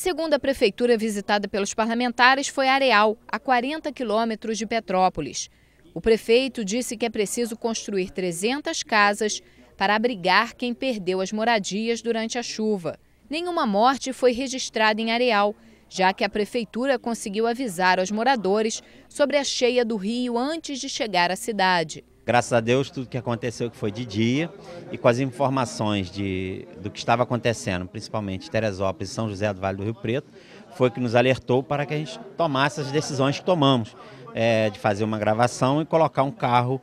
segunda prefeitura visitada pelos parlamentares foi Areal, a 40 quilômetros de Petrópolis. O prefeito disse que é preciso construir 300 casas para abrigar quem perdeu as moradias durante a chuva. Nenhuma morte foi registrada em Areal, já que a prefeitura conseguiu avisar aos moradores sobre a cheia do rio antes de chegar à cidade. Graças a Deus, tudo que aconteceu que foi de dia e com as informações do que estava acontecendo, principalmente em Teresópolis e São José do Vale do Rio Preto, foi que nos alertou para que a gente tomasse as decisões que tomamos, de fazer uma gravação e colocar um carro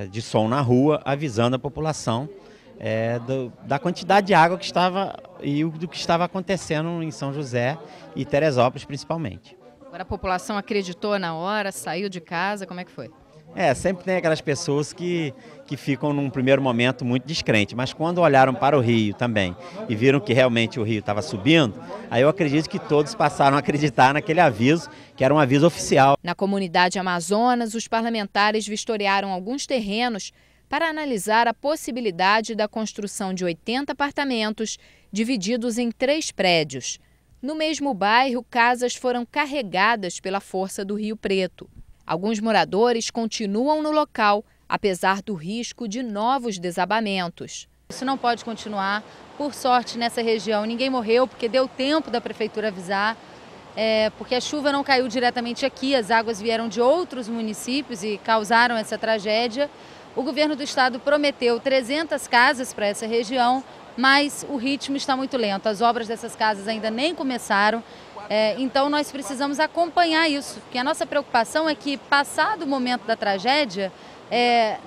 de som na rua, avisando a população da quantidade de água que estava e do que estava acontecendo em São José e Teresópolis principalmente. Agora a população acreditou na hora, saiu de casa, como é que foi? Sempre tem aquelas pessoas que ficam num primeiro momento muito descrentes, mas quando olharam para o rio também e viram que realmente o rio estava subindo, aí eu acredito que todos passaram a acreditar naquele aviso, que era um aviso oficial. Na comunidade Amazonas, os parlamentares vistoriaram alguns terrenos para analisar a possibilidade da construção de 80 apartamentos divididos em 3 prédios. No mesmo bairro, casas foram carregadas pela força do Rio Preto. Alguns moradores continuam no local, apesar do risco de novos desabamentos. Isso não pode continuar. Por sorte, nessa região, ninguém morreu, porque deu tempo da prefeitura avisar, porque a chuva não caiu diretamente aqui, as águas vieram de outros municípios e causaram essa tragédia. O governo do estado prometeu 300 casas para essa região, mas o ritmo está muito lento. As obras dessas casas ainda nem começaram. Então nós precisamos acompanhar isso, porque a nossa preocupação é que, passado o momento da tragédia,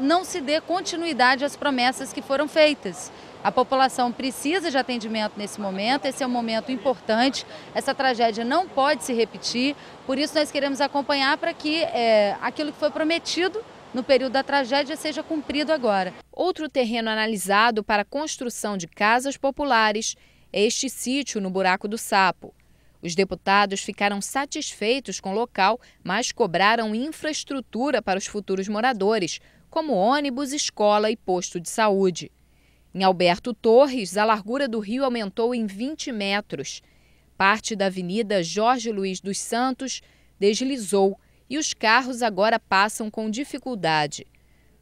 não se dê continuidade às promessas que foram feitas. A população precisa de atendimento nesse momento, esse é um momento importante, essa tragédia não pode se repetir, por isso nós queremos acompanhar para que aquilo que foi prometido no período da tragédia seja cumprido agora. Outro terreno analisado para a construção de casas populares é este sítio no Buraco do Sapo. Os deputados ficaram satisfeitos com o local, mas cobraram infraestrutura para os futuros moradores, como ônibus, escola e posto de saúde. Em Alberto Torres, a largura do rio aumentou em 20 metros. Parte da Avenida Jorge Luiz dos Santos deslizou e os carros agora passam com dificuldade.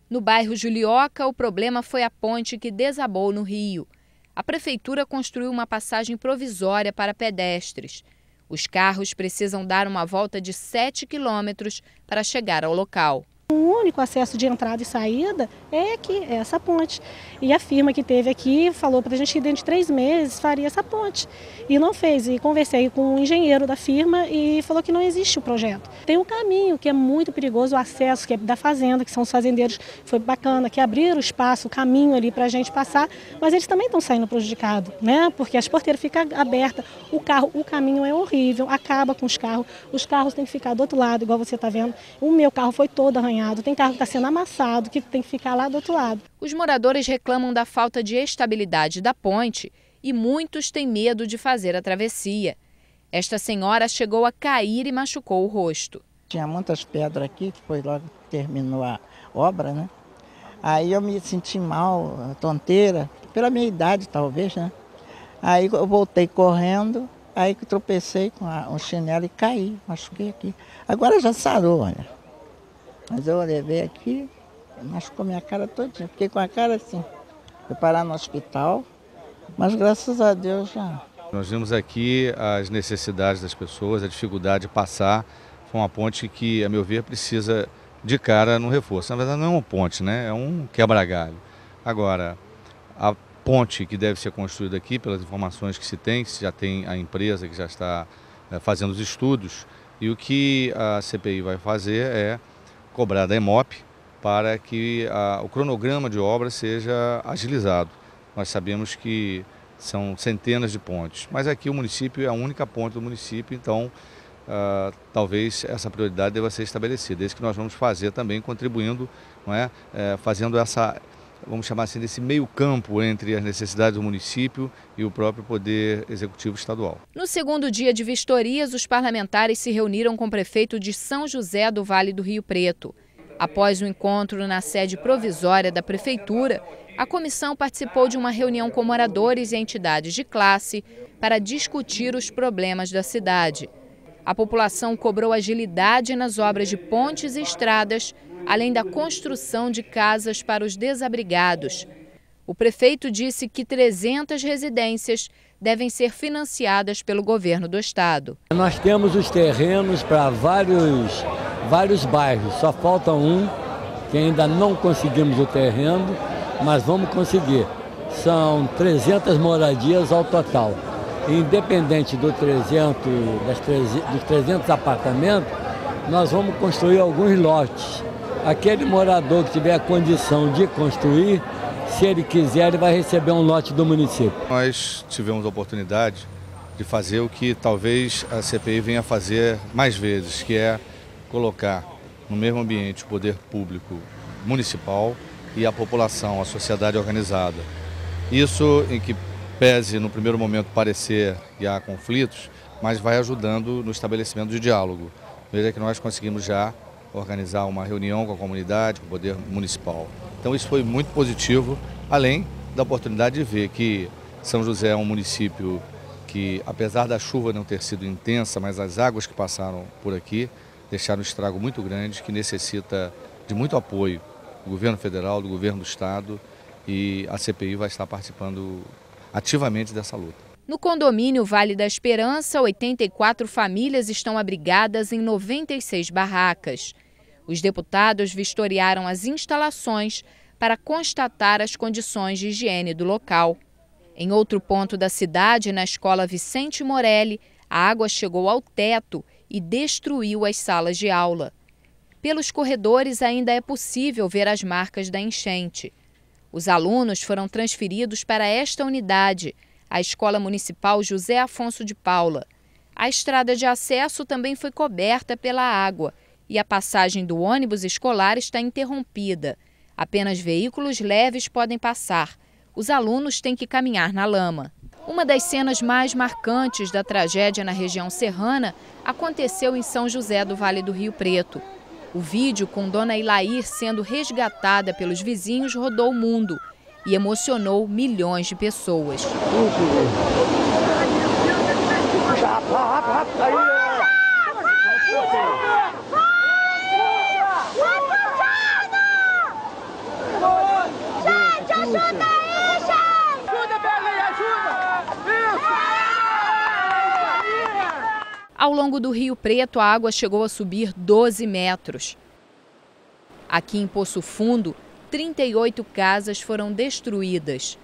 No bairro Julioca, o problema foi a ponte que desabou no rio. A prefeitura construiu uma passagem provisória para pedestres. Os carros precisam dar uma volta de 7 quilômetros para chegar ao local. O único acesso de entrada e saída é aqui, é essa ponte. E a firma que teve aqui falou para a gente que dentro de 3 meses faria essa ponte. E não fez. E conversei com o engenheiro da firma e falou que não existe o projeto. Tem um caminho que é muito perigoso, o acesso que é da fazenda, que são os fazendeiros, foi bacana, que abriram o espaço, o caminho ali para a gente passar, mas eles também estão saindo prejudicados, né? Porque as porteiras ficam abertas, o caminho é horrível, acaba com os carros têm que ficar do outro lado, igual você está vendo. O meu carro foi todo arranhado, tem carro que está sendo amassado, que tem que ficar lá do outro lado. Os moradores reclamam da falta de estabilidade da ponte e muitos têm medo de fazer a travessia. Esta senhora chegou a cair e machucou o rosto. Tinha muitas pedras aqui, depois logo terminou a obra, né? Aí eu me senti mal, tonteira, pela minha idade talvez, né? Aí eu voltei correndo, aí que tropecei com um chinelo e caí, machuquei aqui. Agora já sarou, olha. Mas eu levei aqui, machucou minha cara todinha, fiquei com a cara assim. Fui parar no hospital, mas graças a Deus já. Nós vimos aqui as necessidades das pessoas, a dificuldade de passar. Foi uma ponte que, a meu ver, precisa de cara no reforço. Na verdade não é uma ponte, né? É um quebra-galho. Agora, a ponte que deve ser construída aqui, pelas informações que se já tem a empresa que já está fazendo os estudos, e o que a CPI vai fazer é cobrar da EMOP para que o cronograma de obra seja agilizado. Nós sabemos que são centenas de pontes, mas aqui o município é a única ponte do município, então talvez essa prioridade deva ser estabelecida. É isso que nós vamos fazer também, contribuindo, não é? Fazendo essa, vamos chamar assim, desse meio campo entre as necessidades do município e o próprio Poder Executivo Estadual. No segundo dia de vistorias, os parlamentares se reuniram com o prefeito de São José do Vale do Rio Preto. Após o encontro na sede provisória da Prefeitura, a comissão participou de uma reunião com moradores e entidades de classe para discutir os problemas da cidade. A população cobrou agilidade nas obras de pontes e estradas, além da construção de casas para os desabrigados. O prefeito disse que 300 residências devem ser financiadas pelo governo do estado. Nós temos os terrenos para vários bairros, só falta um, que ainda não conseguimos o terreno, mas vamos conseguir. São 300 moradias ao total. Independente dos 300 apartamentos, nós vamos construir alguns lotes. Aquele morador que tiver a condição de construir, se ele quiser, ele vai receber um lote do município. Nós tivemos a oportunidade de fazer o que talvez a CPI venha fazer mais vezes, que é colocar no mesmo ambiente o poder público municipal e a população, a sociedade organizada. Isso em que pese no primeiro momento parecer que há conflitos, mas vai ajudando no estabelecimento de diálogo. Veja que nós conseguimos já organizar uma reunião com a comunidade, com o poder municipal. Então isso foi muito positivo, além da oportunidade de ver que São José é um município que, apesar da chuva não ter sido intensa, mas as águas que passaram por aqui deixaram um estrago muito grande que necessita de muito apoio do governo federal, do governo do estado, e a CPI vai estar participando ativamente dessa luta. No condomínio Vale da Esperança, 84 famílias estão abrigadas em 96 barracas. Os deputados vistoriaram as instalações para constatar as condições de higiene do local. Em outro ponto da cidade, na escola Vicente Morelli, a água chegou ao teto e destruiu as salas de aula. Pelos corredores ainda é possível ver as marcas da enchente. Os alunos foram transferidos para esta unidade, a Escola Municipal José Afonso de Paula. A estrada de acesso também foi coberta pela água e a passagem do ônibus escolar está interrompida. Apenas veículos leves podem passar. Os alunos têm que caminhar na lama. Uma das cenas mais marcantes da tragédia na região serrana aconteceu em São José do Vale do Rio Preto. O vídeo com Dona Ilair sendo resgatada pelos vizinhos rodou o mundo e emocionou milhões de pessoas. Ao longo do Rio Preto, a água chegou a subir 12 metros. Aqui em Poço Fundo, 38 casas foram destruídas.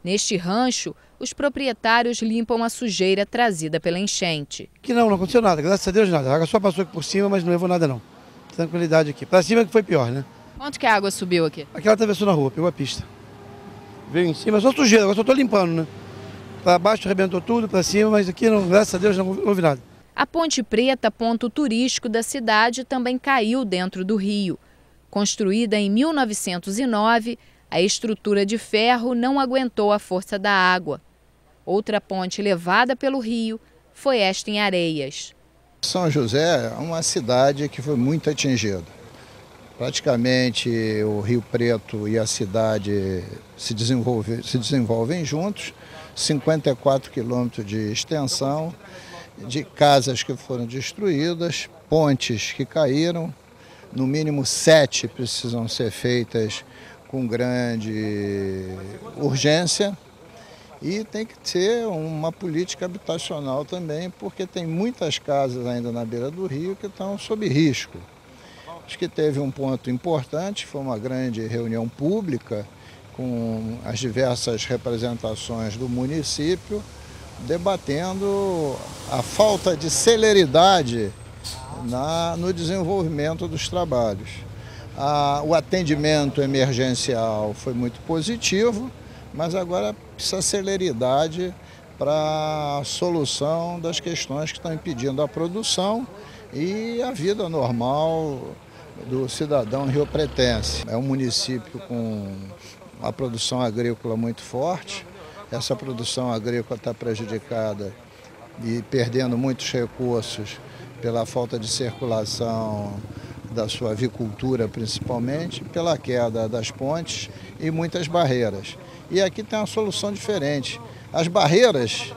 Neste rancho, os proprietários limpam a sujeira trazida pela enchente. Aqui não aconteceu nada, graças a Deus nada. A água só passou aqui por cima, mas não levou nada não. Tranquilidade aqui. Para cima que foi pior, né? Quanto que a água subiu aqui? Aqui ela atravessou na rua, pegou a pista. Veio em cima, só sujeira, agora só estou limpando, né? Para baixo arrebentou tudo, para cima, mas aqui, não, graças a Deus, não houve nada. A Ponte Preta, ponto turístico da cidade, também caiu dentro do rio. Construída em 1909, a estrutura de ferro não aguentou a força da água. Outra ponte levada pelo rio foi esta em Areias. São José é uma cidade que foi muito atingida. Praticamente o Rio Preto e a cidade se desenvolvem juntos, 54 quilômetros de extensão, de casas que foram destruídas, pontes que caíram, no mínimo 7 precisam ser feitas com grande urgência e tem que ter uma política habitacional também, porque tem muitas casas ainda na beira do rio que estão sob risco. Acho que teve um ponto importante, foi uma grande reunião pública com as diversas representações do município, debatendo a falta de celeridade no desenvolvimento dos trabalhos. O atendimento emergencial foi muito positivo, mas agora precisa celeridade para a solução das questões que estão impedindo a produção e a vida normal do cidadão riopretense. É um município com uma produção agrícola muito forte. Essa produção agrícola está prejudicada e perdendo muitos recursos pela falta de circulação da sua avicultura principalmente, pela queda das pontes e muitas barreiras. E aqui tem uma solução diferente. As barreiras,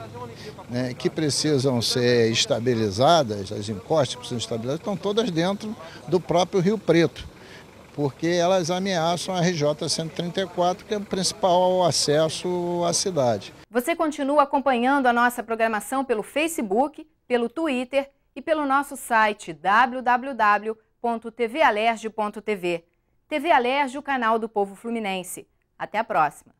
né, que precisam ser estabilizadas, as encostas que precisam ser estabilizadas, estão todas dentro do próprio Rio Preto, porque elas ameaçam a RJ 134, que é o principal acesso à cidade. Você continua acompanhando a nossa programação pelo Facebook, pelo Twitter e pelo nosso site www.tvalerj.tv. TV Alerj, o canal do povo fluminense. Até a próxima!